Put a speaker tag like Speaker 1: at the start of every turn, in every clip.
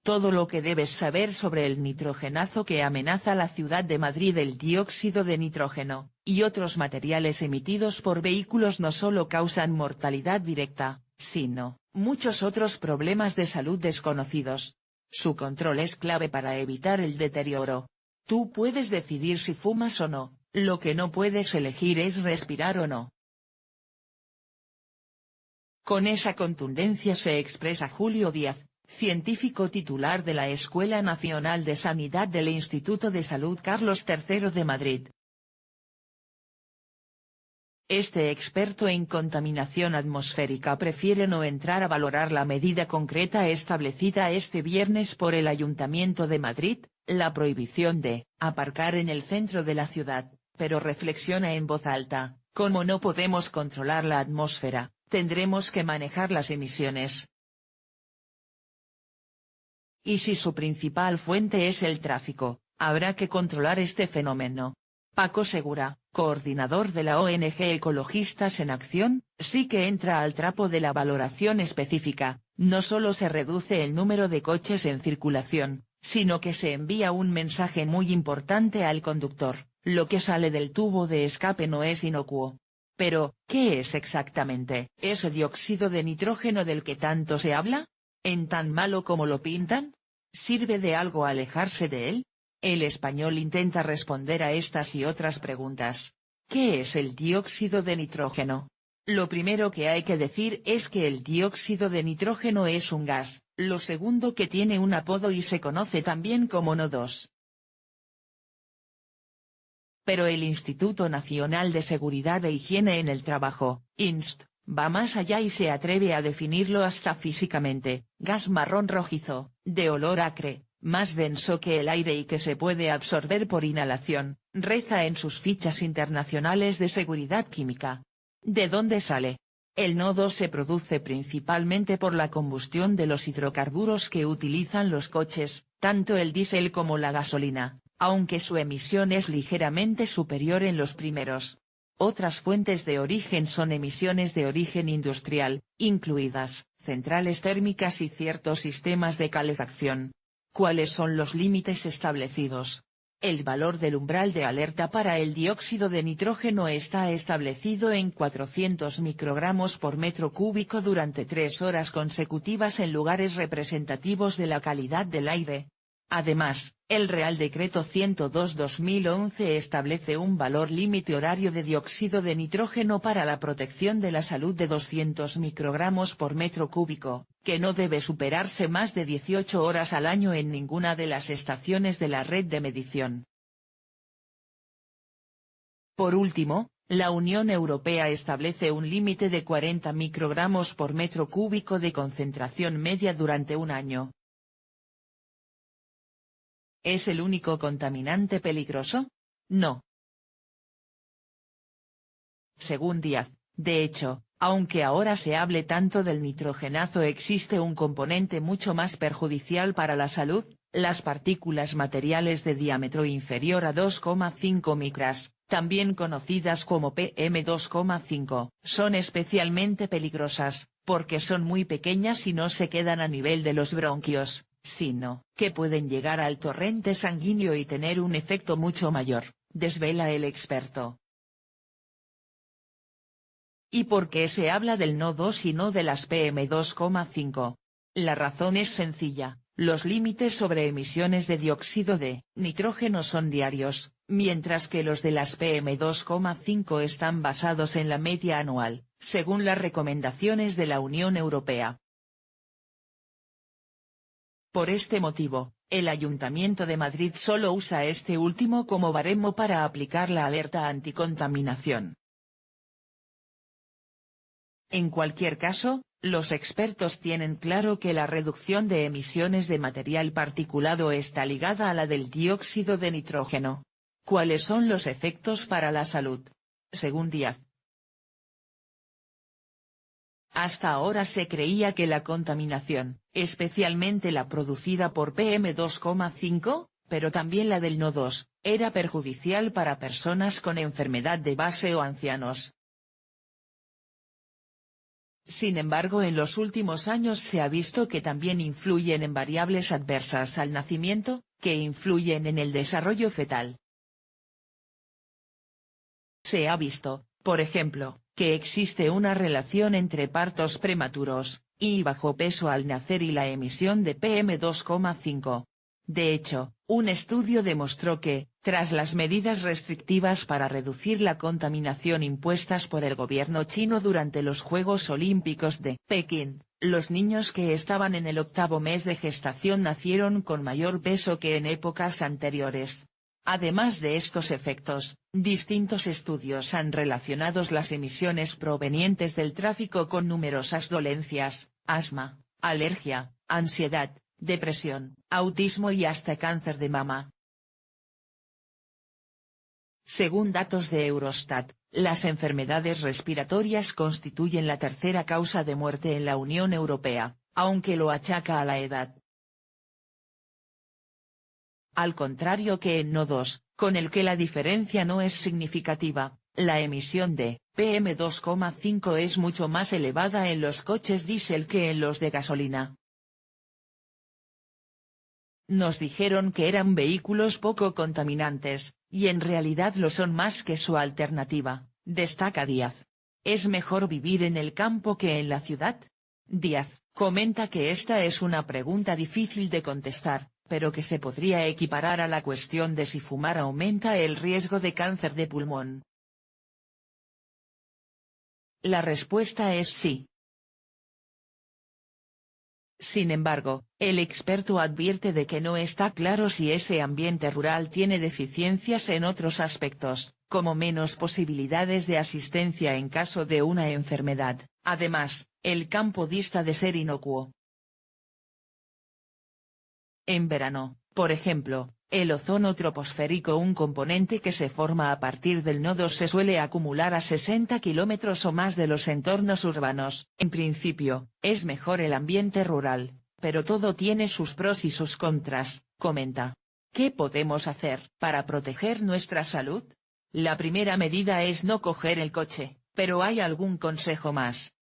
Speaker 1: Todo lo que debes saber sobre el nitrogenazo que amenaza la ciudad de Madrid. El dióxido de nitrógeno, y otros materiales emitidos por vehículos no solo causan mortalidad directa, sino muchos otros problemas de salud desconocidos. Su control es clave para evitar el deterioro. Tú puedes decidir si fumas o no, lo que no puedes elegir es respirar o no. Con esa contundencia se expresa Julio Díaz, científico titular de la Escuela Nacional de Sanidad del Instituto de Salud Carlos III de Madrid. Este experto en contaminación atmosférica prefiere no entrar a valorar la medida concreta establecida este viernes por el Ayuntamiento de Madrid, la prohibición de aparcar en el centro de la ciudad, pero reflexiona en voz alta: como no podemos controlar la atmósfera, tendremos que manejar las emisiones. Y si su principal fuente es el tráfico, habrá que controlar este fenómeno. Paco Segura, coordinador de la ONG Ecologistas en Acción, sí que entra al trapo de la valoración específica. No solo se reduce el número de coches en circulación, sino que se envía un mensaje muy importante al conductor: lo que sale del tubo de escape no es inocuo. Pero, ¿qué es exactamente ese dióxido de nitrógeno del que tanto se habla? ¿En tan malo como lo pintan? ¿Sirve de algo alejarse de él? El Español intenta responder a estas y otras preguntas. ¿Qué es el dióxido de nitrógeno? Lo primero que hay que decir es que el dióxido de nitrógeno es un gas. Lo segundo, que tiene un apodo y se conoce también como NO2. Pero el Instituto Nacional de Seguridad e Higiene en el Trabajo, INST, va más allá y se atreve a definirlo hasta físicamente: gas marrón rojizo, de olor acre, más denso que el aire y que se puede absorber por inhalación, reza en sus fichas internacionales de seguridad química. ¿De dónde sale? El NO2 se produce principalmente por la combustión de los hidrocarburos que utilizan los coches, tanto el diésel como la gasolina, aunque su emisión es ligeramente superior en los primeros. Otras fuentes de origen son emisiones de origen industrial, incluidas centrales térmicas y ciertos sistemas de calefacción. ¿Cuáles son los límites establecidos? El valor del umbral de alerta para el dióxido de nitrógeno está establecido en 400 microgramos por metro cúbico durante 3 horas consecutivas en lugares representativos de la calidad del aire. Además, el Real Decreto 102/2011 establece un valor límite horario de dióxido de nitrógeno para la protección de la salud de 200 microgramos por metro cúbico, que no debe superarse más de 18 horas al año en ninguna de las estaciones de la red de medición. Por último, la Unión Europea establece un límite de 40 microgramos por metro cúbico de concentración media durante un año. ¿Es el único contaminante peligroso? No. Según Díaz, de hecho, aunque ahora se hable tanto del nitrogenazo, existe un componente mucho más perjudicial para la salud: las partículas materiales de diámetro inferior a 2,5 micras, también conocidas como PM2,5, son especialmente peligrosas, porque son muy pequeñas y no se quedan a nivel de los bronquios, sino que pueden llegar al torrente sanguíneo y tener un efecto mucho mayor, desvela el experto. ¿Y por qué se habla del NO2 y no de las PM2,5? La razón es sencilla: los límites sobre emisiones de dióxido de nitrógeno son diarios, mientras que los de las PM2,5 están basados en la media anual, según las recomendaciones de la Unión Europea. Por este motivo, el Ayuntamiento de Madrid solo usa este último como baremo para aplicar la alerta anticontaminación. En cualquier caso, los expertos tienen claro que la reducción de emisiones de material particulado está ligada a la del dióxido de nitrógeno. ¿Cuáles son los efectos para la salud? Según Díaz, hasta ahora se creía que la contaminación, especialmente la producida por PM2,5, pero también la del NO2, era perjudicial para personas con enfermedad de base o ancianos. Sin embargo, en los últimos años se ha visto que también influyen en variables adversas al nacimiento, que influyen en el desarrollo fetal. Se ha visto, por ejemplo, que existe una relación entre partos prematuros, y bajo peso al nacer y la emisión de PM2,5. De hecho, un estudio demostró que, tras las medidas restrictivas para reducir la contaminación impuestas por el gobierno chino durante los Juegos Olímpicos de Pekín, los niños que estaban en el 8º mes de gestación nacieron con mayor peso que en épocas anteriores. Además de estos efectos, distintos estudios han relacionado las emisiones provenientes del tráfico con numerosas dolencias, asma, alergia, ansiedad, depresión, autismo y hasta cáncer de mama. Según datos de Eurostat, las enfermedades respiratorias constituyen la tercera causa de muerte en la Unión Europea, aunque lo achaca a la edad. Al contrario que en NO2, con el que la diferencia no es significativa, la emisión de PM2,5 es mucho más elevada en los coches diésel que en los de gasolina. Nos dijeron que eran vehículos poco contaminantes, y en realidad lo son más que su alternativa, destaca Díaz. ¿Es mejor vivir en el campo que en la ciudad? Díaz comenta que esta es una pregunta difícil de contestar, pero que se podría equiparar a la cuestión de si fumar aumenta el riesgo de cáncer de pulmón. La respuesta es sí. Sin embargo, el experto advierte de que no está claro si ese ambiente rural tiene deficiencias en otros aspectos, como menos posibilidades de asistencia en caso de una enfermedad. Además, el campo dista de ser inocuo. En verano, por ejemplo, el ozono troposférico, un componente que se forma a partir del NO2, se suele acumular a 60 kilómetros o más de los entornos urbanos. En principio, es mejor el ambiente rural, pero todo tiene sus pros y sus contras, comenta. ¿Qué podemos hacer para proteger nuestra salud? La primera medida es no coger el coche, pero ¿hay algún consejo más?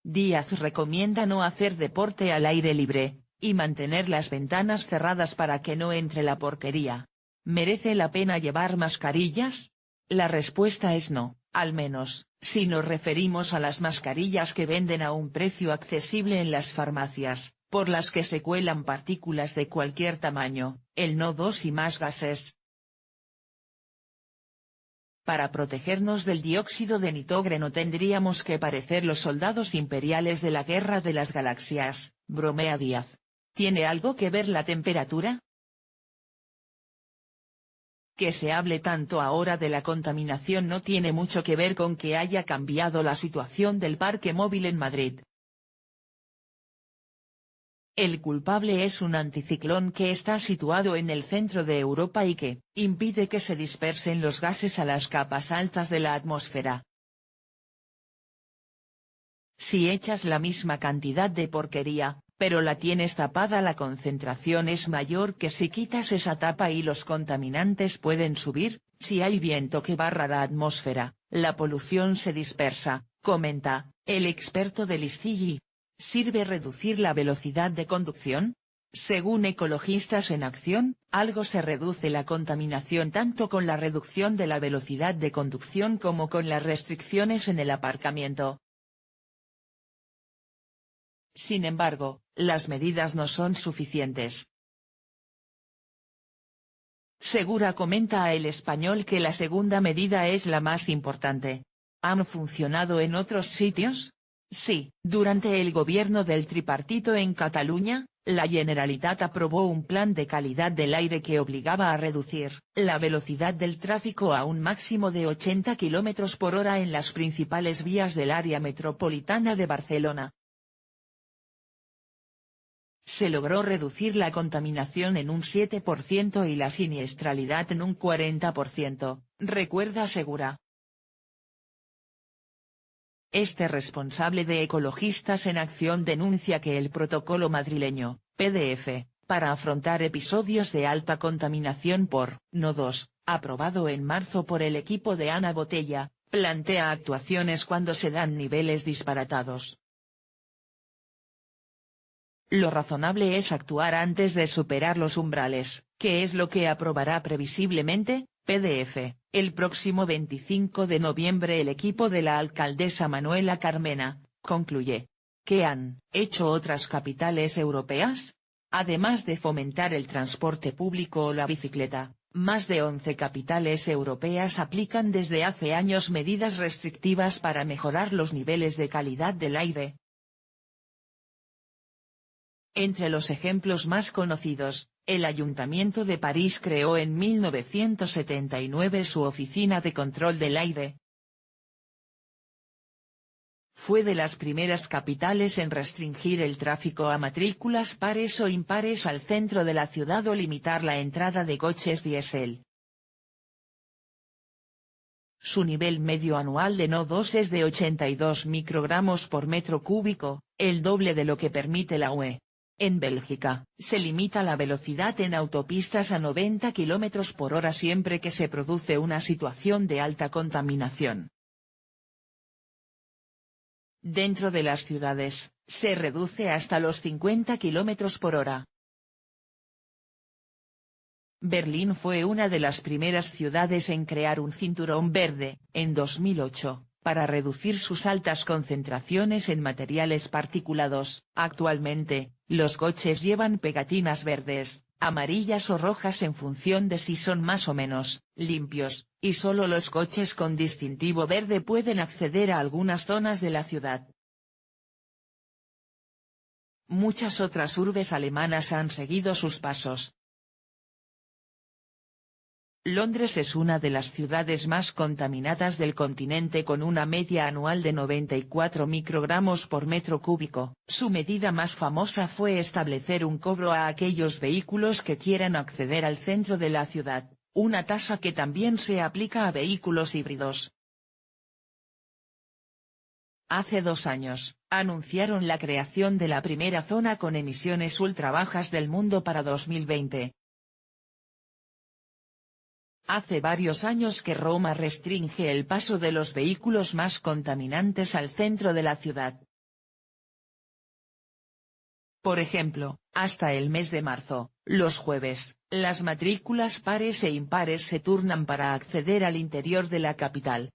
Speaker 1: Díaz recomienda no hacer deporte al aire libre, y mantener las ventanas cerradas para que no entre la porquería. ¿Merece la pena llevar mascarillas? La respuesta es no, al menos, si nos referimos a las mascarillas que venden a un precio accesible en las farmacias, por las que se cuelan partículas de cualquier tamaño, el NO2 y más gases. Para protegernos del dióxido de nitrógeno tendríamos que parecer los soldados imperiales de la Guerra de las Galaxias, bromea Díaz. ¿Tiene algo que ver la temperatura? Que se hable tanto ahora de la contaminación no tiene mucho que ver con que haya cambiado la situación del parque móvil en Madrid. El culpable es un anticiclón que está situado en el centro de Europa y que impide que se dispersen los gases a las capas altas de la atmósfera. Si echas la misma cantidad de porquería, pero la tienes tapada, la concentración es mayor que si quitas esa tapa y los contaminantes pueden subir. Si hay viento que barra la atmósfera, la polución se dispersa, comenta el experto del ISCIGI. ¿Sirve reducir la velocidad de conducción? Según Ecologistas en Acción, algo se reduce la contaminación tanto con la reducción de la velocidad de conducción como con las restricciones en el aparcamiento. Sin embargo, las medidas no son suficientes. Segura comenta a El Español que la segunda medida es la más importante. ¿Han funcionado en otros sitios? Sí, durante el gobierno del tripartito en Cataluña, la Generalitat aprobó un plan de calidad del aire que obligaba a reducir la velocidad del tráfico a un máximo de 80 km por hora en las principales vías del área metropolitana de Barcelona. Se logró reducir la contaminación en un 7% y la siniestralidad en un 40%, recuerda Segura. Este responsable de Ecologistas en Acción denuncia que el protocolo madrileño, PDF, para afrontar episodios de alta contaminación por NO2, aprobado en marzo por el equipo de Ana Botella, plantea actuaciones cuando se dan niveles disparatados. Lo razonable es actuar antes de superar los umbrales, que es lo que aprobará previsiblemente, PDF, el próximo 25 de noviembre el equipo de la alcaldesa Manuela Carmena, concluye. ¿Qué han hecho otras capitales europeas? Además de fomentar el transporte público o la bicicleta, más de 11 capitales europeas aplican desde hace años medidas restrictivas para mejorar los niveles de calidad del aire. Entre los ejemplos más conocidos, el Ayuntamiento de París creó en 1979 su Oficina de Control del Aire. Fue de las primeras capitales en restringir el tráfico a matrículas pares o impares al centro de la ciudad o limitar la entrada de coches diésel. Su nivel medio anual de NO2 es de 82 microgramos por metro cúbico, el doble de lo que permite la UE. En Bélgica, se limita la velocidad en autopistas a 90 km por hora siempre que se produce una situación de alta contaminación. Dentro de las ciudades, se reduce hasta los 50 km por hora. Berlín fue una de las primeras ciudades en crear un cinturón verde, en 2008. Para reducir sus altas concentraciones en materiales particulados. Actualmente, los coches llevan pegatinas verdes, amarillas o rojas en función de si son más o menos limpios, y solo los coches con distintivo verde pueden acceder a algunas zonas de la ciudad. Muchas otras urbes alemanas han seguido sus pasos. Londres es una de las ciudades más contaminadas del continente con una media anual de 94 microgramos por metro cúbico. Su medida más famosa fue establecer un cobro a aquellos vehículos que quieran acceder al centro de la ciudad, una tasa que también se aplica a vehículos híbridos. Hace 2 años, anunciaron la creación de la primera zona con emisiones ultra bajas del mundo para 2020. Hace varios años que Roma restringe el paso de los vehículos más contaminantes al centro de la ciudad. Por ejemplo, hasta el mes de marzo, los jueves, las matrículas pares e impares se turnan para acceder al interior de la capital.